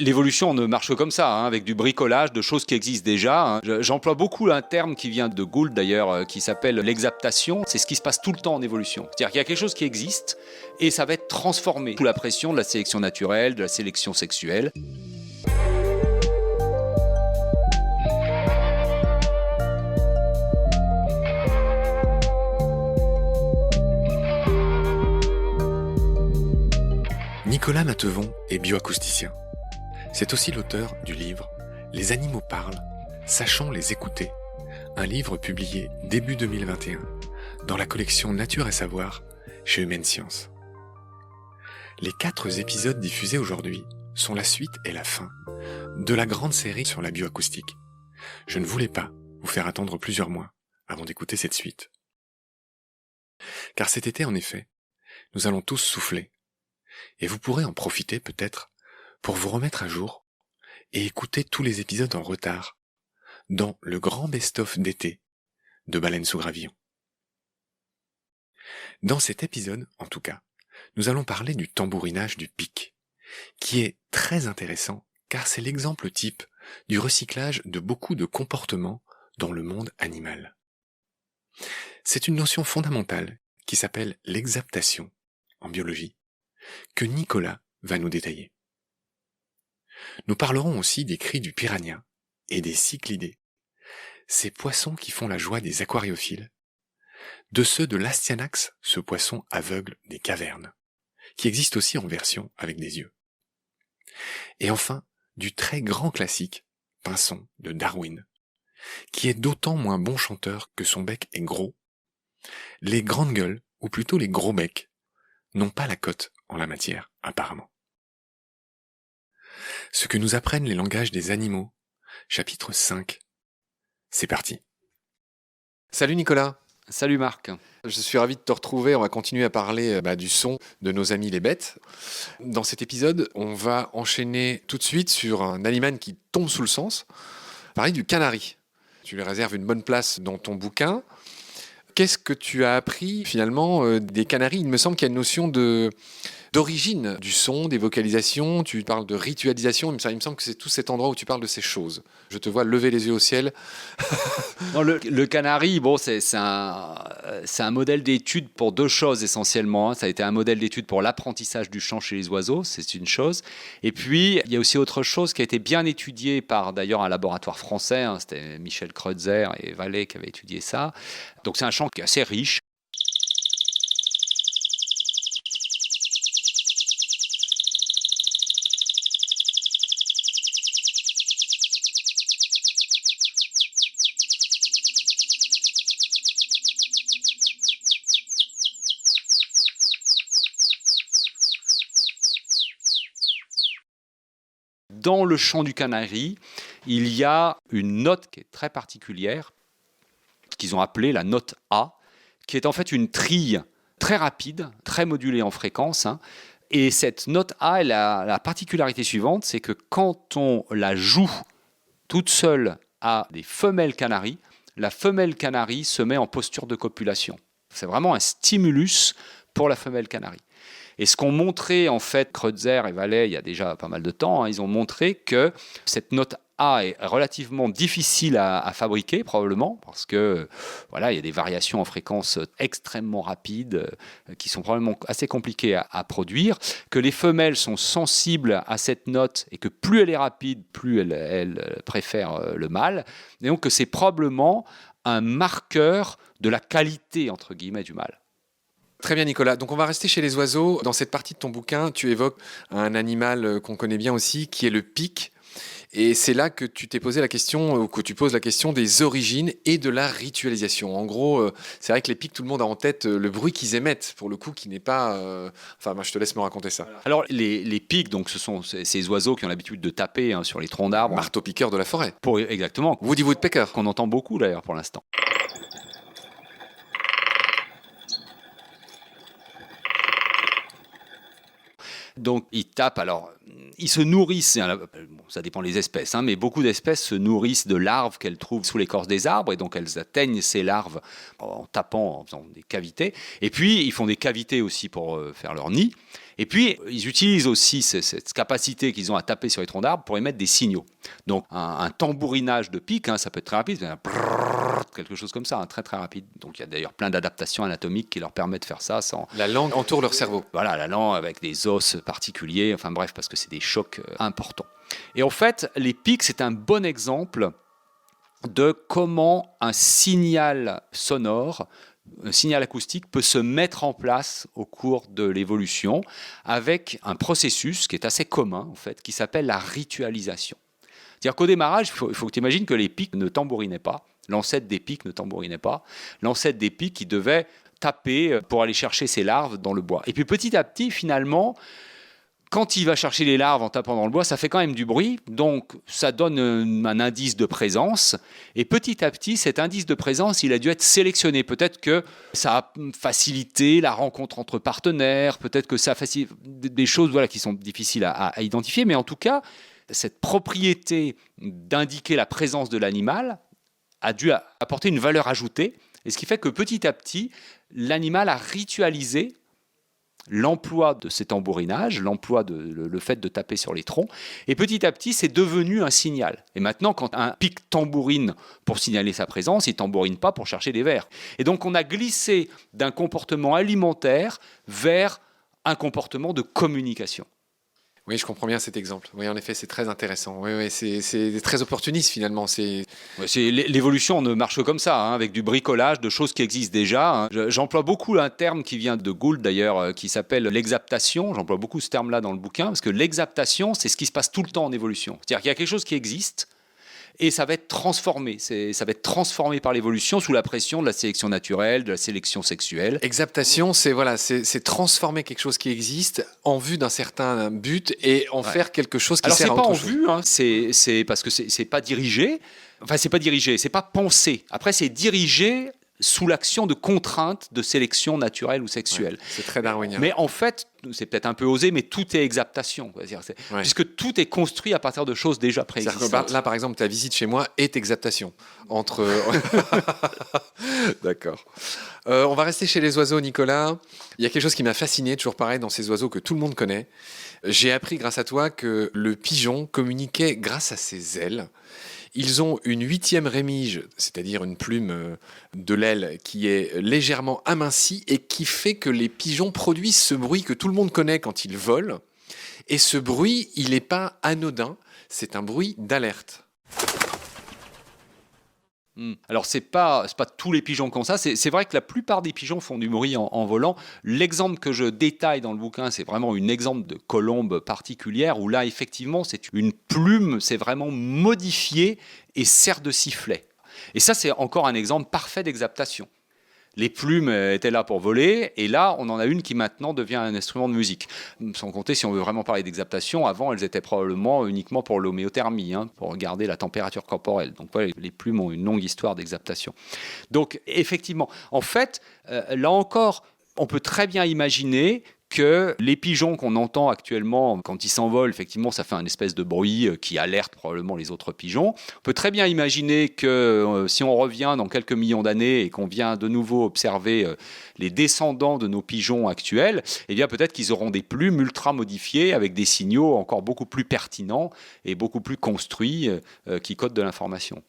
l'évolution ne marche que comme ça, hein, avec du bricolage, de choses qui existent déjà. Hein. J'emploie beaucoup un terme qui vient de Gould d'ailleurs, qui s'appelle l'exaptation. C'est ce qui se passe tout le temps en évolution. C'est-à-dire qu'il y a quelque chose qui existe et ça va être transformé sous la pression de la sélection naturelle, de la sélection sexuelle. Nicolas Mathevon est bioacousticien. C'est aussi l'auteur du livre « Les animaux parlent, sachons les écouter », un livre publié début 2021 dans la collection Nature et Savoir chez Humaine Science. Les 4 épisodes diffusés aujourd'hui sont la suite et la fin de la grande série sur la bioacoustique. Je ne voulais pas vous faire attendre plusieurs mois avant d'écouter cette suite. Car cet été, en effet, nous allons tous souffler. Et vous pourrez en profiter peut-être pour vous remettre à jour et écouter tous les épisodes en retard dans le grand best-of d'été de Baleine sous gravillon. Dans cet épisode, en tout cas, nous allons parler du tambourinage du pic, qui est très intéressant car c'est l'exemple type du recyclage de beaucoup de comportements dans le monde animal. C'est une notion fondamentale qui s'appelle l'exaptation en biologie, que Nicolas va nous détailler. Nous parlerons aussi des cris du piranha et des cyclidés, ces poissons qui font la joie des aquariophiles, de ceux de l'Astyanax, ce poisson aveugle des cavernes, qui existe aussi en version avec des yeux. Et enfin, du très grand classique, Pinson de Darwin, qui est d'autant moins bon chanteur que son bec est gros. Les grandes gueules, ou plutôt les gros becs, n'ont pas la cote en la matière, apparemment. Ce que nous apprennent les langages des animaux, chapitre 5. C'est parti. Salut Nicolas. Salut Marc. Je suis ravi de te retrouver. On va continuer à parler du son de nos amis les bêtes. Dans cet épisode, on va enchaîner tout de suite sur un animal qui tombe sous le sens. Parler du canari. Tu lui réserves une bonne place dans ton bouquin. Qu'est-ce que tu as appris finalement des canaris ? Il me semble qu'il y a une notion d'origine du son, des vocalisations. Tu parles de ritualisation. Il me semble que c'est tout cet endroit où tu parles de ces choses. Je te vois lever les yeux au ciel. Non, le canari, bon, c'est un modèle d'étude pour 2 choses essentiellement. Ça a été un modèle d'étude pour l'apprentissage du chant chez les oiseaux, c'est une chose. Et puis, il y a aussi autre chose qui a été bien étudiée par d'ailleurs un laboratoire français. C'était Michel Kreutzer et Vallée qui avaient étudié ça. Donc c'est un chant qui est assez riche. Dans le chant du canari, il y a une note qui est très particulière, qu'ils ont appelée la note A, qui est en fait une trille très rapide, très modulée en fréquence. Et cette note A, elle a la particularité suivante, c'est que quand on la joue toute seule à des femelles canaris, la femelle canari se met en posture de copulation. C'est vraiment un stimulus pour la femelle canari. Et ce qu'ont montré en fait Kreutzer et Vallée il y a déjà pas mal de temps, ils ont montré que cette note A est relativement difficile à fabriquer probablement parce que voilà, il y a des variations en fréquence extrêmement rapides qui sont probablement assez compliquées à produire, que les femelles sont sensibles à cette note et que plus elle est rapide, plus elle préfère le mâle, et donc que c'est probablement un marqueur de la qualité entre guillemets du mâle. Très bien Nicolas, donc on va rester chez les oiseaux. Dans cette partie de ton bouquin, tu évoques un animal qu'on connaît bien aussi, qui est le pic. Et c'est là que tu t'es posé la question, ou que tu poses la question des origines et de la ritualisation. En gros, c'est vrai que les pics, tout le monde a en tête le bruit qu'ils émettent, pour le coup, qui n'est pas... Enfin, moi, je te laisse me raconter ça. Alors, les pics, donc, ce sont ces oiseaux qui ont l'habitude de taper sur les troncs d'arbres. Marteau-piqueur de la forêt. Exactement. Woody Woodpecker. Qu'on entend beaucoup, d'ailleurs, pour l'instant. Donc ils tapent, alors ils se nourrissent, bon, ça dépend des espèces, mais beaucoup d'espèces se nourrissent de larves qu'elles trouvent sous l'écorce des arbres, et donc elles atteignent ces larves en tapant, en faisant des cavités. Et puis ils font des cavités aussi pour faire leur nid. Et puis, ils utilisent aussi cette capacité qu'ils ont à taper sur les troncs d'arbres pour émettre des signaux. Donc, un tambourinage de pic, ça peut être très rapide, quelque chose comme ça, très très rapide. Donc, il y a d'ailleurs plein d'adaptations anatomiques qui leur permettent de faire ça sans... La langue entoure leur cerveau. Voilà, la langue avec des os particuliers, enfin bref, parce que c'est des chocs importants. Et en fait, les pics, c'est un bon exemple de comment un signal sonore, un signal acoustique peut se mettre en place au cours de l'évolution avec un processus qui est assez commun, en fait, qui s'appelle la ritualisation. C'est-à-dire qu'au démarrage, il faut que tu imagines que les pics ne tambourinaient pas. L'ancêtre des pics ne tambourinait pas. L'ancêtre des pics, il devait taper pour aller chercher ses larves dans le bois. Et puis petit à petit, finalement, quand il va chercher les larves en tapant dans le bois, ça fait quand même du bruit, donc ça donne un indice de présence. Et petit à petit, cet indice de présence, il a dû être sélectionné. Peut-être que ça a facilité la rencontre entre partenaires, peut-être que ça facilite des choses qui sont difficiles à identifier, mais en tout cas, cette propriété d'indiquer la présence de l'animal a dû apporter une valeur ajoutée, et ce qui fait que petit à petit, l'animal a ritualisé l'emploi de ces tambourinages, le fait de taper sur les troncs, et petit à petit, c'est devenu un signal. Et maintenant, quand un pic tambourine pour signaler sa présence, il ne tambourine pas pour chercher des vers. Et donc, on a glissé d'un comportement alimentaire vers un comportement de communication. Oui, je comprends bien cet exemple. Oui, en effet, c'est très intéressant. Oui, c'est très opportuniste finalement. L'évolution ne marche que comme ça, avec du bricolage de choses qui existent déjà. J'emploie beaucoup un terme qui vient de Gould d'ailleurs, qui s'appelle l'exaptation. J'emploie beaucoup ce terme-là dans le bouquin, parce que l'exaptation, c'est ce qui se passe tout le temps en évolution. C'est-à-dire qu'il y a quelque chose qui existe, et ça va être transformé. Ça va être transformé par l'évolution sous la pression de la sélection naturelle, de la sélection sexuelle. Exaptation, c'est transformer quelque chose qui existe en vue d'un certain but et en faire quelque chose qui sert à autre chose. Alors, c'est pas en vue, c'est parce que c'est pas dirigé. Enfin, c'est pas dirigé, c'est pas pensé. Après, c'est dirigé sous l'action de contraintes de sélection naturelle ou sexuelle. Ouais, c'est très darwinien. Mais en fait, c'est peut-être un peu osé, mais tout est exaptation. Puisque tout est construit à partir de choses déjà préexistantes. Là, par exemple, ta visite chez moi est exaptation. D'accord. On va rester chez les oiseaux, Nicolas. Il y a quelque chose qui m'a fasciné, toujours pareil, dans ces oiseaux que tout le monde connaît. J'ai appris grâce à toi que le pigeon communiquait grâce à ses ailes. Ils ont une 8e rémige, c'est-à-dire une plume de l'aile qui est légèrement amincie et qui fait que les pigeons produisent ce bruit que tout le monde connaît quand ils volent. Et ce bruit, il n'est pas anodin, c'est un bruit d'alerte. Alors, c'est pas tous les pigeons qui ont ça. C'est vrai que la plupart des pigeons font du bruit en volant. L'exemple que je détaille dans le bouquin, c'est vraiment un exemple de colombe particulière où là, effectivement, c'est une plume, c'est vraiment modifié et sert de sifflet. Et ça, c'est encore un exemple parfait d'exaptation. Les plumes étaient là pour voler, et là, on en a une qui maintenant devient un instrument de musique. Sans compter, si on veut vraiment parler d'exaptation, avant, elles étaient probablement uniquement pour l'homéothermie, pour garder la température corporelle. Donc, les plumes ont une longue histoire d'exaptation. Donc, effectivement, en fait, là encore, on peut très bien imaginer que les pigeons qu'on entend actuellement, quand ils s'envolent, effectivement, ça fait un espèce de bruit qui alerte probablement les autres pigeons. On peut très bien imaginer que si on revient dans quelques millions d'années et qu'on vient de nouveau observer les descendants de nos pigeons actuels, eh bien peut-être qu'ils auront des plumes ultra modifiées avec des signaux encore beaucoup plus pertinents et beaucoup plus construits qui codent de l'information.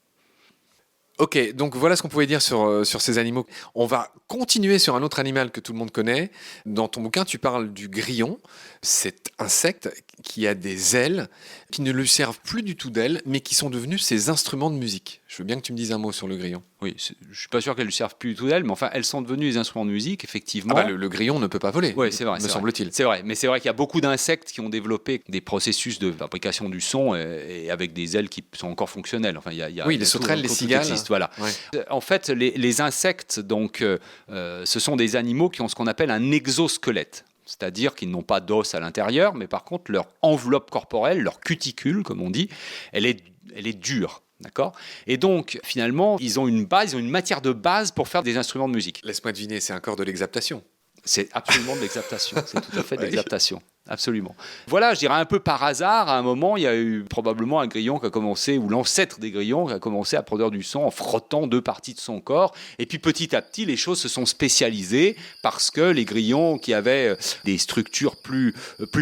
Ok, donc voilà ce qu'on pouvait dire sur ces animaux. On va continuer sur un autre animal que tout le monde connaît. Dans ton bouquin, tu parles du grillon, cet insecte qui a des ailes, qui ne lui servent plus du tout d'ailes, mais qui sont devenus ses instruments de musique. Je veux bien que tu me dises un mot sur le grillon. Oui, je ne suis pas sûr qu'elles ne lui servent plus du tout d'ailes, mais enfin, elles sont devenues des instruments de musique, effectivement. Le grillon ne peut pas voler, oui, c'est vrai, me semble-t-il. C'est vrai, mais c'est vrai qu'il y a beaucoup d'insectes qui ont développé des processus de fabrication du son et avec des ailes qui sont encore fonctionnelles. Enfin, les sauterelles, les cigales. Voilà. Ouais. En fait, les insectes, donc, ce sont des animaux qui ont ce qu'on appelle un exosquelette. C'est-à-dire qu'ils n'ont pas d'os à l'intérieur, mais par contre, leur enveloppe corporelle, leur cuticule, comme on dit, elle est dure. D'accord ? Et donc, finalement, ils ont une matière de base pour faire des instruments de musique. Laisse-moi deviner, c'est encore de l'exaptation. C'est absolument de l'exaptation. C'est tout à fait de l'exaptation. absolument. Voilà, je dirais un peu par hasard, à un moment, il y a eu probablement un grillon qui a commencé, ou l'ancêtre des grillons, qui a commencé à produire du son en frottant 2 parties de son corps. Et puis petit à petit, les choses se sont spécialisées parce que les grillons qui avaient des structures plus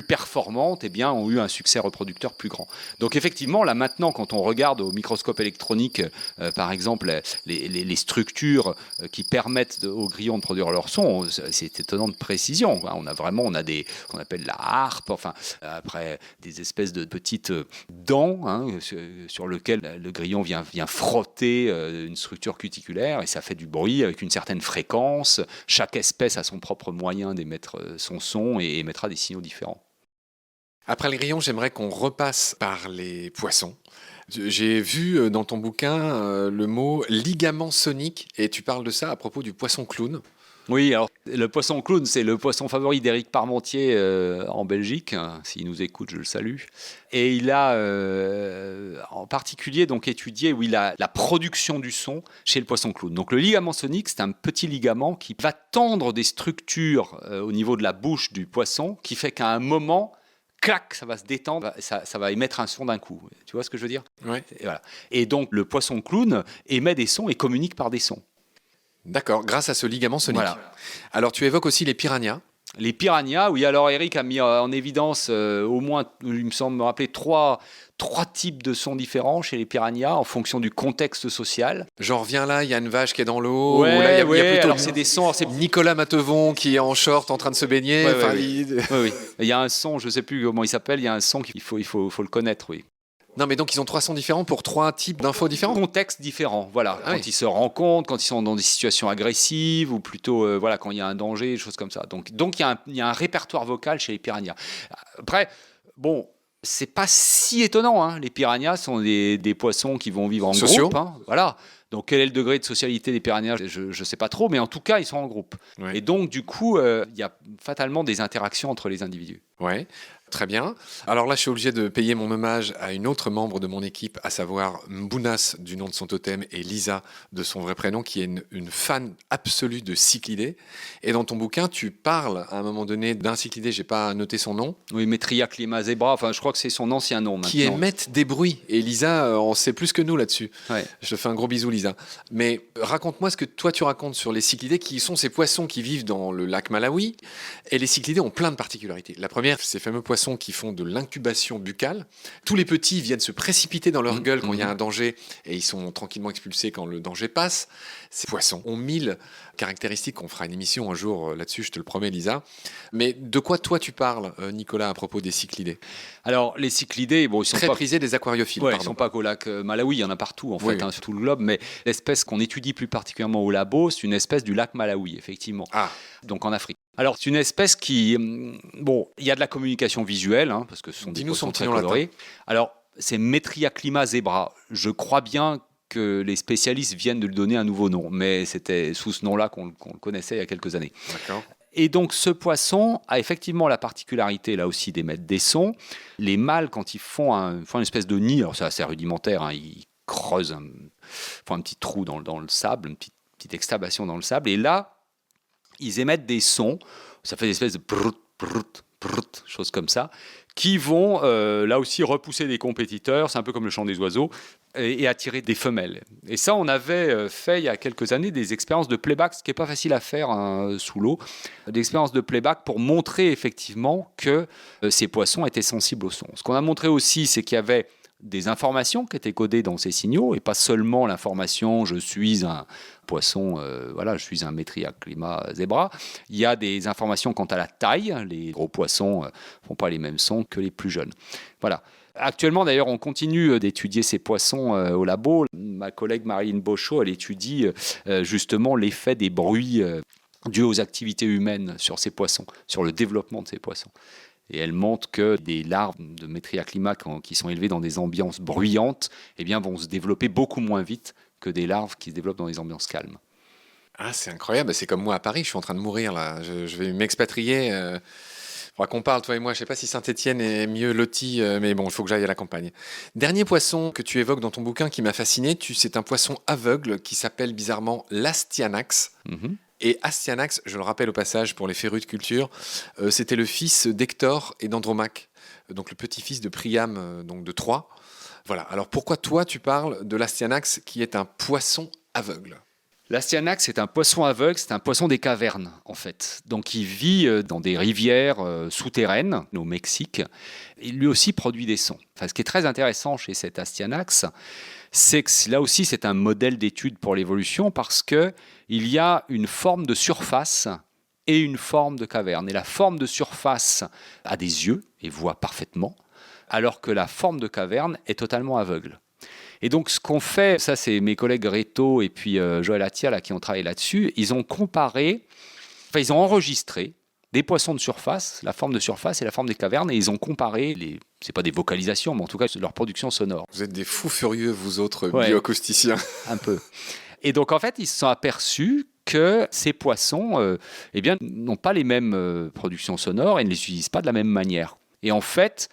performantes, eh bien, ont eu un succès reproducteur plus grand. Donc effectivement, là maintenant, quand on regarde au microscope électronique, par exemple, les structures qui permettent aux grillons de produire leur son, c'est étonnant de précision. On a des qu'on appelle la harpe, enfin après des espèces de petites dents sur lesquelles le grillon vient frotter une structure cuticulaire et ça fait du bruit avec une certaine fréquence. Chaque espèce a son propre moyen d'émettre son son et émettra des signaux différents. Après le grillon, j'aimerais qu'on repasse par les poissons. J'ai vu dans ton bouquin le mot ligament sonique et tu parles de ça à propos du poisson clown. Oui, alors le poisson clown, c'est le poisson favori d'Éric Parmentier en Belgique. S'il nous écoute, je le salue. Et il a en particulier donc étudié la production du son chez le poisson clown. Donc le ligament sonique, c'est un petit ligament qui va tendre des structures au niveau de la bouche du poisson, qui fait qu'à un moment, clac, ça va se détendre, ça va émettre un son d'un coup. Tu vois ce que je veux dire ? Ouais. Et voilà. Et donc le poisson clown émet des sons et communique par des sons. D'accord, grâce à ce ligament sonique. Voilà. Alors tu évoques aussi les piranhas. Les piranhas, oui, alors Eric a mis en évidence au moins, il me semble me rappeler, trois types de sons différents chez les piranhas en fonction du contexte social. Genre, viens là, il y a une vache qui est dans l'eau. Ouais, ou là, il y a plutôt alors c'est des sons... Nicolas Matevon qui est en short en train de se baigner. Oui. Il y a un son, je ne sais plus comment il s'appelle, il y a un son qu'il faut le connaître, oui. Non, mais donc ils ont 3 sons différents pour 3 types d'infos différents. Contextes différents, voilà. Quand ils se rencontrent, quand ils sont dans des situations agressives, ou plutôt quand il y a un danger, des choses comme ça. Donc il y a un répertoire vocal chez les piranhas. Après, bon, c'est pas si étonnant. Hein. Les piranhas sont des poissons qui vont vivre en Sociaux. groupe. Voilà. Donc quel est le degré de socialité des piranhas ? Je ne sais pas trop, mais en tout cas, ils sont en groupe. Ouais. Et donc, du coup, il y a fatalement des interactions entre les individus. Ouais. Très bien. Alors là, je suis obligé de payer mon hommage à une autre membre de mon équipe, à savoir Mbounas, du nom de son totem, et Lisa, de son vrai prénom, qui est une fan absolue de cyclidés. Et dans ton bouquin, tu parles à un moment donné d'un cyclidé, j'ai pas noté son nom. Oui, Metria clima zebra, enfin, je crois que c'est son ancien nom maintenant. Qui émettent des bruits. Et Lisa, on sait plus que nous là-dessus. Ouais. Je te fais un gros bisou, Lisa. Mais raconte-moi ce que toi tu racontes sur les cyclidés, qui sont ces poissons qui vivent dans le lac Malawi. Et les cyclidés ont plein de particularités. La première, ces fameux poissons qui font de l'incubation buccale. Tous les petits viennent se précipiter dans leur gueule quand il y a un danger et ils sont tranquillement expulsés quand le danger passe. Ces poissons ont 1000 caractéristiques. On fera une émission un jour là-dessus, je te le promets, Lisa. Mais de quoi toi tu parles, Nicolas, à propos des cyclidés ? Alors, les cyclidés, bon, ils sont très pas prisés des aquariophiles. Ils ne sont pas qu'au lac Malawi, il y en a partout en fait, sur tout le globe, mais l'espèce qu'on étudie plus particulièrement au labo, c'est une espèce du lac Malawi, effectivement, donc en Afrique. Alors, c'est une espèce qui, il y a de la communication visuelle, parce que ce sont des poissons très colorés. Alors, c'est Metria clima zebra. Je crois bien que les spécialistes viennent de lui donner un nouveau nom, mais c'était sous ce nom-là qu'on le connaissait il y a quelques années. D'accord. Et donc, ce poisson a effectivement la particularité, là aussi, d'émettre des sons. Les mâles, quand ils font une espèce de nid, alors c'est assez rudimentaire, ils creusent, font un petit trou dans le sable, une petite excavation dans le sable, et là, ils émettent des sons, ça fait des espèces de brut, brut, brut, choses comme ça, qui vont là aussi repousser des compétiteurs, c'est un peu comme le chant des oiseaux, et attirer des femelles. Et ça, on avait fait il y a quelques années des expériences de playback, ce qui n'est pas facile à faire sous l'eau, des expériences de playback pour montrer effectivement que ces poissons étaient sensibles au son. Ce qu'on a montré aussi, c'est qu'il y avait des informations qui étaient codées dans ces signaux, et pas seulement l'information « je suis un poisson, je suis un Metria clima zebra ». Il y a des informations quant à la taille. Les gros poissons ne font pas les mêmes sons que les plus jeunes. Voilà. Actuellement, d'ailleurs, on continue d'étudier ces poissons au labo. Ma collègue Marilyn Bochot, elle étudie justement l'effet des bruits dus aux activités humaines sur ces poissons, sur le développement de ces poissons. Et elle montre que des larves de Metria clima qui sont élevées dans des ambiances bruyantes vont se développer beaucoup moins vite que des larves qui se développent dans des ambiances calmes. Ah, c'est incroyable. C'est comme moi à Paris, je suis en train de mourir là. Je vais m'expatrier. Il faudra qu'on parle, toi et moi. Je ne sais pas si Saint-Étienne est mieux loti, mais bon, il faut que j'aille à la campagne. Dernier poisson que tu évoques dans ton bouquin qui m'a fasciné, c'est un poisson aveugle qui s'appelle bizarrement l'Astyanax. Et Astyanax, je le rappelle au passage pour les férus de culture, c'était le fils d'Hector et d'Andromaque, donc le petit-fils de Priam, donc de Troie. Voilà, alors pourquoi toi tu parles de l'Astyanax qui est un poisson aveugle ? L'Astyanax, c'est un poisson aveugle, c'est un poisson des cavernes, en fait. Donc, il vit dans des rivières souterraines, au Mexique. Il lui aussi produit des sons. Enfin, ce qui est très intéressant chez cet Astyanax, c'est que là aussi, c'est un modèle d'étude pour l'évolution parce qu'il y a une forme de surface et une forme de caverne. Et la forme de surface a des yeux et voit parfaitement, alors que la forme de caverne est totalement aveugle. Et donc, ce qu'on fait, ça c'est mes collègues Reto et puis Joël Attia là, qui ont travaillé là-dessus, ils ont enregistré des poissons de surface, la forme de surface et la forme des cavernes, et ils ont comparé, c'est pas des vocalisations, mais en tout cas leur production sonore. Vous êtes des fous furieux, vous autres bioacousticiens. Un peu. Et donc, en fait, ils se sont aperçus que ces poissons n'ont pas les mêmes productions sonores et ne les utilisent pas de la même manière. Et en fait,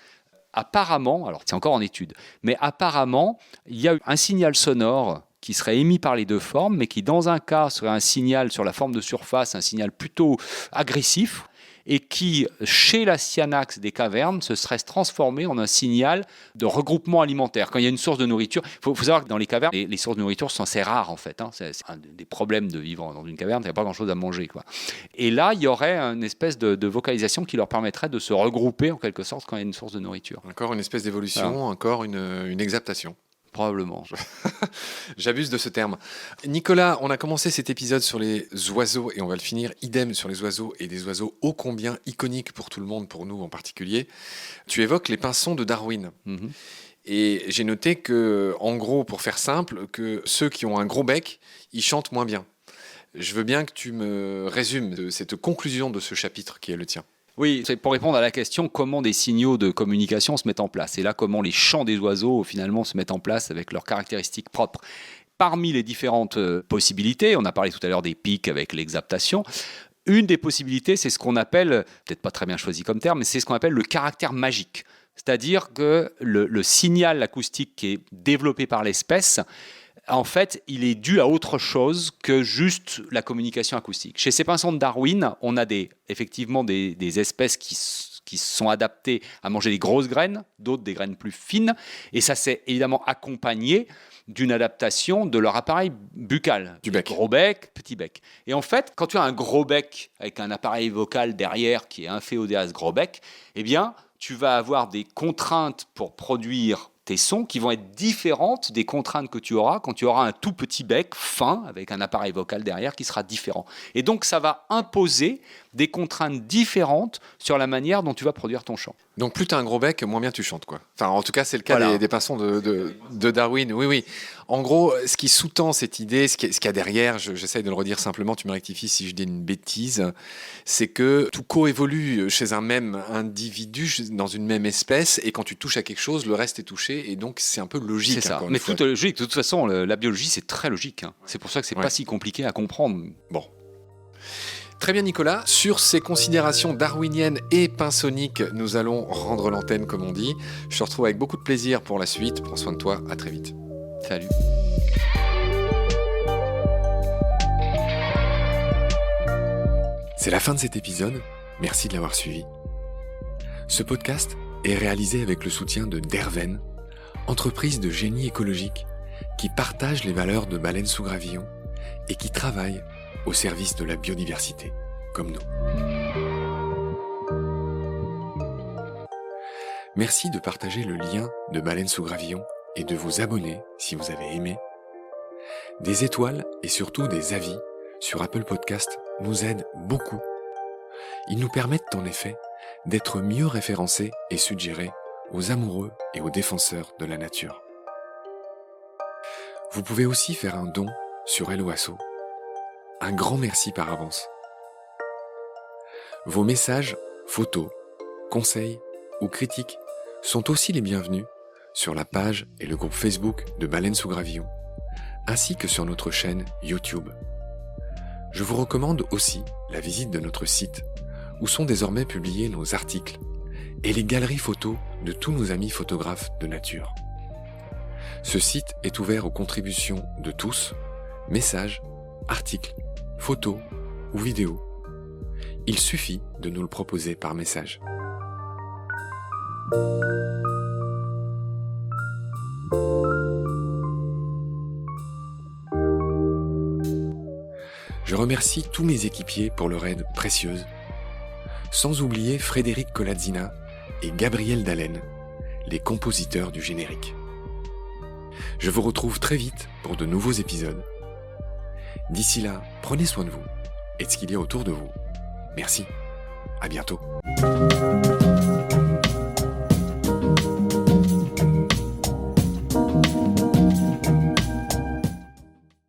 apparemment, alors c'est encore en étude, mais apparemment, il y a un signal sonore qui serait émis par les deux formes, mais qui dans un cas serait un signal sur la forme de surface, un signal plutôt agressif, et qui, chez l'Astyanax des cavernes, se serait transformé en un signal de regroupement alimentaire. Quand il y a une source de nourriture, il faut savoir que dans les cavernes, les sources de nourriture sont assez rares en fait. C'est un des problèmes de vivre dans une caverne, il n'y a pas grand-chose à manger, quoi. Et là, il y aurait une espèce de vocalisation qui leur permettrait de se regrouper en quelque sorte quand il y a une source de nourriture. Encore une espèce d'évolution, encore une exaptation. Probablement. J'abuse de ce terme. Nicolas, on a commencé cet épisode sur les oiseaux et on va le finir idem sur les oiseaux et des oiseaux ô combien iconiques pour tout le monde, pour nous en particulier. Tu évoques les pinsons de Darwin. Mm-hmm. Et j'ai noté que, en gros, pour faire simple, que ceux qui ont un gros bec, ils chantent moins bien. Je veux bien que tu me résumes cette conclusion de ce chapitre qui est le tien. Oui, c'est pour répondre à la question comment des signaux de communication se mettent en place. Et là, comment les chants des oiseaux, finalement, se mettent en place avec leurs caractéristiques propres. Parmi les différentes possibilités, on a parlé tout à l'heure des pics avec l'exaptation. Une des possibilités, c'est ce qu'on appelle, peut-être pas très bien choisi comme terme, mais c'est ce qu'on appelle le caractère magique. C'est-à-dire que le signal acoustique qui est développé par l'espèce, en fait, il est dû à autre chose que juste la communication acoustique. Chez ces pinsons de Darwin, on a effectivement des espèces qui sont adaptées à manger des grosses graines, d'autres des graines plus fines, et ça s'est évidemment accompagné d'une adaptation de leur appareil buccal. Du bec. Gros bec, petit bec. Et en fait, quand tu as un gros bec avec un appareil vocal derrière qui est inféodé à ce gros bec, eh bien, tu vas avoir des contraintes pour produire tes sons qui vont être différentes des contraintes que tu auras quand tu auras un tout petit bec fin avec un appareil vocal derrière qui sera différent. Et donc, ça va imposer des contraintes différentes sur la manière dont tu vas produire ton chant. Donc plus tu as un gros bec, moins bien tu chantes, quoi. Enfin, en tout cas, c'est le cas des pinsons de Darwin. Oui. En gros, ce qui sous-tend cette idée, ce qu'il y a derrière, j'essaye de le redire simplement, tu me rectifies si je dis une bêtise, c'est que tout coévolue chez un même individu, dans une même espèce, et quand tu touches à quelque chose, le reste est touché, et donc c'est un peu logique. C'est ça. Mais tout est logique. De toute façon, la biologie, c'est très logique. C'est pour ça que c'est pas si compliqué à comprendre. Bon. Très bien Nicolas, sur ces considérations darwiniennes et pinsoniques, nous allons rendre l'antenne comme on dit. Je te retrouve avec beaucoup de plaisir pour la suite. Prends soin de toi, à très vite. Salut. C'est la fin de cet épisode, merci de l'avoir suivi. Ce podcast est réalisé avec le soutien de Derven, entreprise de génie écologique qui partage les valeurs de Baleines sous Gravillon et qui travaille au service de la biodiversité, comme nous. Merci de partager le lien de Baleines sous Gravillon et de vous abonner si vous avez aimé. Des étoiles et surtout des avis sur Apple Podcast nous aident beaucoup. Ils nous permettent en effet d'être mieux référencés et suggérés aux amoureux et aux défenseurs de la nature. Vous pouvez aussi faire un don sur Helloasso. Un grand merci par avance. Vos messages, photos, conseils ou critiques sont aussi les bienvenus sur la page et le groupe Facebook de Baleines sous Gravillon, ainsi que sur notre chaîne YouTube. Je vous recommande aussi la visite de notre site, où sont désormais publiés nos articles et les galeries photos de tous nos amis photographes de nature. Ce site est ouvert aux contributions de tous, messages, articles, photos ou vidéo. Il suffit de nous le proposer par message. Je remercie tous mes équipiers pour leur aide précieuse, sans oublier Frédéric Colazzina et Gabriel Dallène, les compositeurs du générique. Je vous retrouve très vite pour de nouveaux épisodes. D'ici là, prenez soin de vous et de ce qu'il y a autour de vous. Merci. À bientôt.